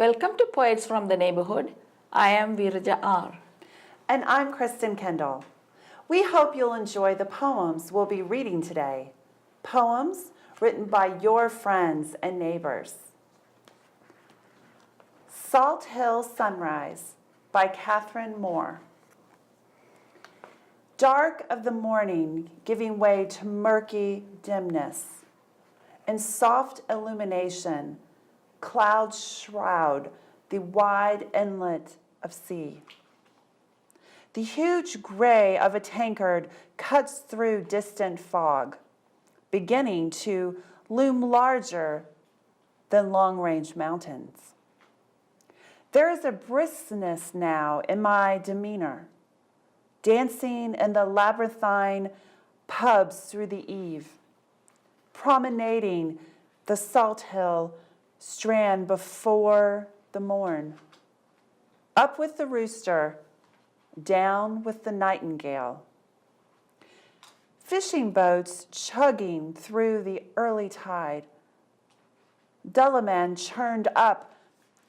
Welcome to Poets from the Neighborhood. I am VeerajaR. And I'm Kristin Kindoll. We hope you'll enjoy the poems we'll be reading today. Poems written by your friends and neighbors. Salthill Sunrise by Catherine Moore. Dark of the morning giving way to murky dimness. In soft illumination, clouds shroud the wide inlet of sea. The huge gray of a tankard cuts through distant fog, beginning to loom larger than long-range mountains. There is a briskness now in my demeanor, dancing in the labyrinthine pubs through the eve, promenading the Salthill strand before the morn. Up with the rooster, down with the nightingale. Fishing boats chugging through the early tide. Dullaman churned up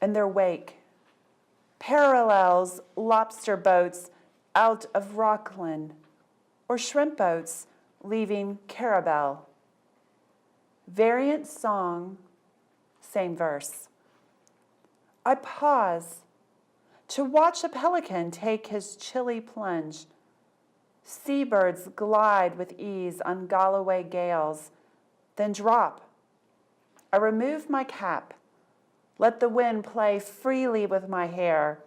in their wake. Parallels lobster boats out of Rockland, or shrimp boats leaving Carabel. Variant song, same verse. I pause to watch a pelican take his chilly plunge. Seabirds glide with ease on Galloway gales, then drop. I remove my cap, let the wind play freely with my hair.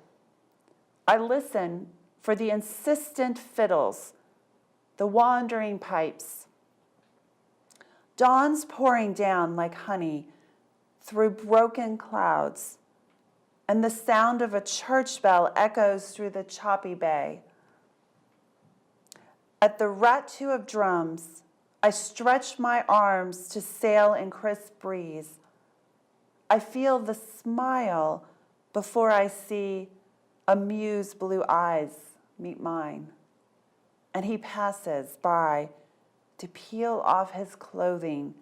I listen for the insistent fiddles, the wandering pipes. Dawn's pouring down like honey through broken clouds, and the sound of a church bell echoes through the choppy bay. At the rat-two of drums, I stretch my arms to sail in crisp breeze. I feel the smile before I see a muse's blue eyes meet mine, and he passes by to peel off his clothing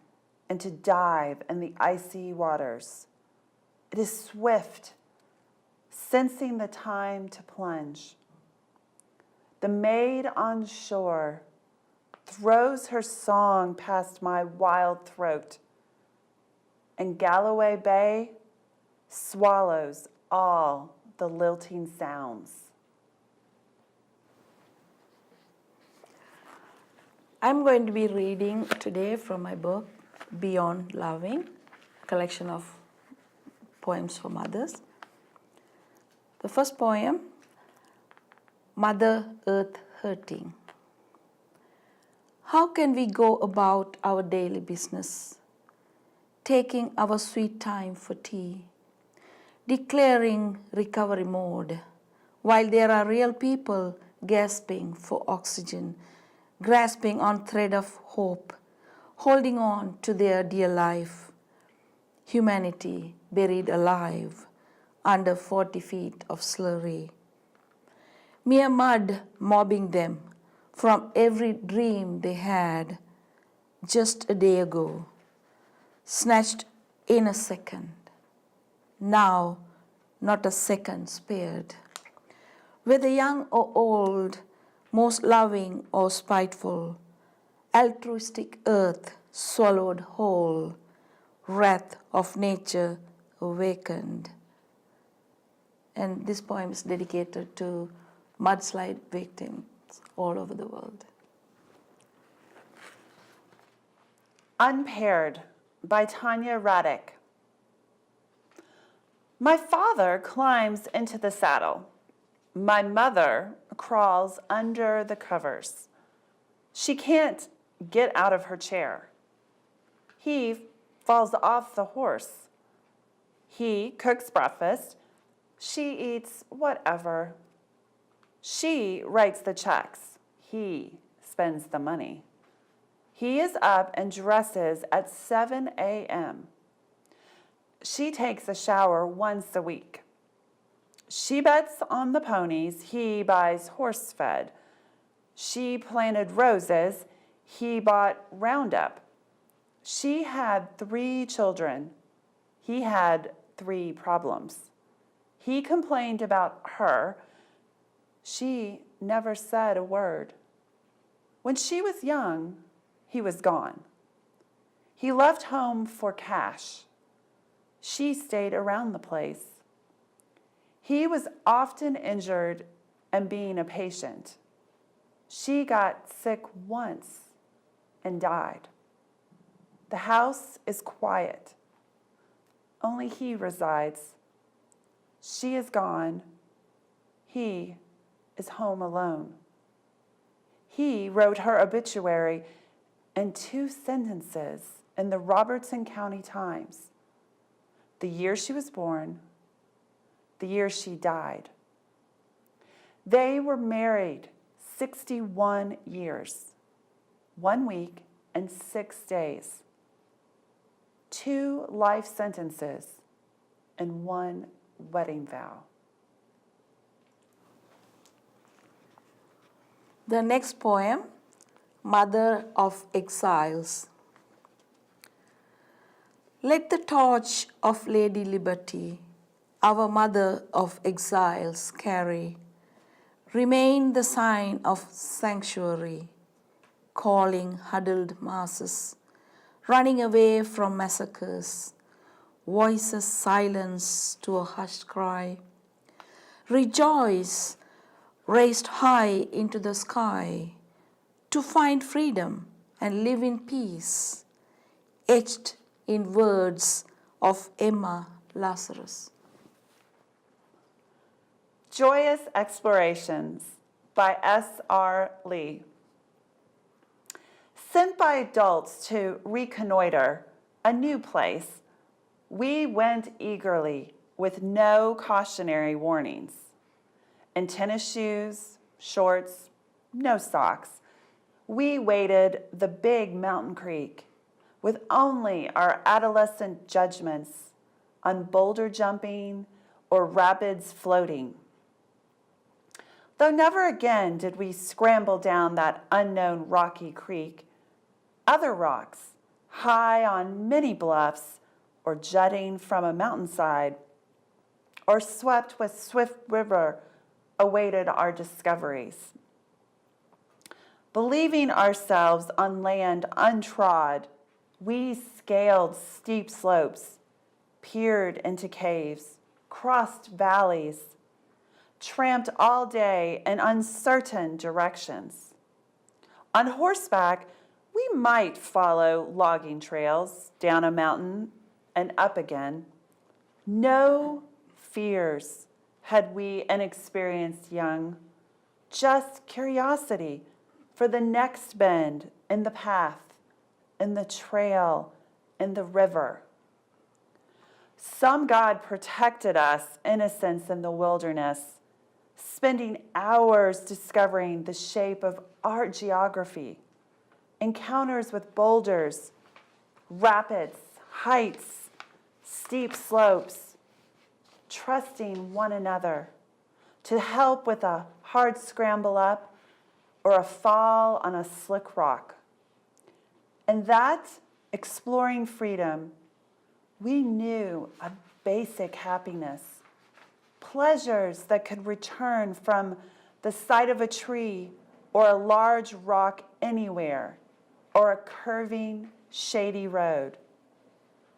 and to dive in the icy waters. It is swift, sensing the time to plunge. The maid on shore throws her song past my wild throat, and Galloway Bay swallows all the lilting sounds. I'm going to be reading today from my book, Beyond Loving, collection of poems for mothers. The first poem, Mother Earth Hurting. How can we go about our daily business, taking our sweet time for tea, declaring recovery mode, while there are real people gasping for oxygen, grasping on thread of hope, holding on to their dear life, humanity buried alive under 40 feet of slurry. Mere mud mobbing them from every dream they had just a day ago, snatched in a second. Now, not a second spared. Whether young or old, most loving or spiteful, altruistic earth swallowed whole, wrath of nature awakened. And this poem is dedicated to mudslide victims all over the world. Unpaired by Tanya, Radic. My father climbs into the saddle. My mother crawls under the covers. She can't get out of her chair. He falls off the horse. He cooks breakfast. She eats whatever. She writes the checks. He spends the money. He is up and dresses at 7 a.m. She takes a shower once a week. She bets on the ponies. He buys horse-fed. She planted roses. He bought Roundup. She had 3 children. He had 3 problems. He complained about her. She never said a word. When she was young, he was gone. He left home for cash. She stayed around the place. He was often injured and being a patient. She got sick once and died. The house is quiet. Only he resides. She is gone. He is home alone. He wrote her obituary in 2 sentences in the Robertson County Times. The year she was born, the year she died. They were married 61 years, 1 week and 6 days. 2 life sentences and 1 wedding vow. The next poem, Mother of Exiles. Let the torch of Lady Liberty, our mother of exiles, carry, remain the sign of sanctuary, calling huddled masses, running away from massacres, voices silenced to a hushed cry. Rejoice, raised high into the sky, to find freedom and live in peace, etched in words of Emma Lazarus. Joyous Explorations by S.R. Lee. Sent by adults to reconnoiter a new place, we went eagerly with no cautionary warnings. In tennis shoes, shorts, no socks, we waded the big mountain creek with only our adolescent judgments on boulder jumping or rapids floating. Though never again did we scramble down that unknown rocky creek, other rocks, high on many bluffs or jutting from a mountainside, or swept with swift river, awaited our discoveries. Believing ourselves on land untrod, we scaled steep slopes, peered into caves, crossed valleys, tramped all day in uncertain directions. On horseback, we might follow logging trails down a mountain and up again. No fears had we inexperienced young, just curiosity for the next bend in the path, in the trail, in the river. Some God protected us, innocents in the wilderness, spending hours discovering the shape of our geography, encounters with boulders, rapids, heights, steep slopes, trusting one another to help with a hard scramble up or a fall on a slick rock. And that exploring freedom, we knew a basic happiness, pleasures that could return from the sight of a tree or a large rock anywhere, or a curving, shady road.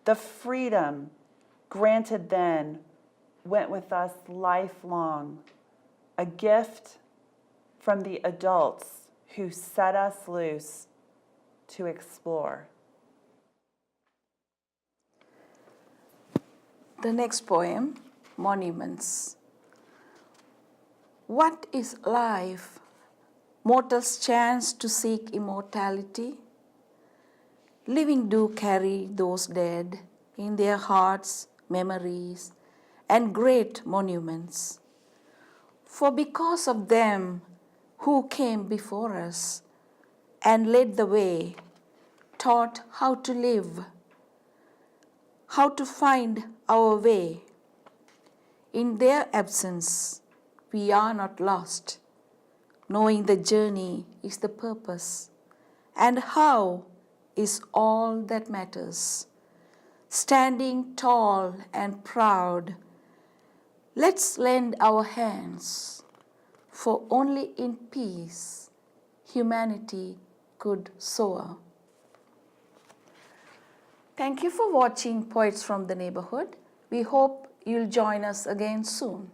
The freedom granted then went with us lifelong, a gift from the adults who set us loose to explore. The next poem, Monuments. What is life? Mortals' chance to seek immortality? Living do carry those dead in their hearts, memories, and great monuments. For because of them who came before us and led the way, taught how to live, how to find our way, in their absence we are not lost, knowing the journey is the purpose, and how is all that matters. Standing tall and proud, Let's lend our hands, for only in peace humanity could soar. Thank you for watching Poets from the Neighborhood. We hope you'll join us again soon.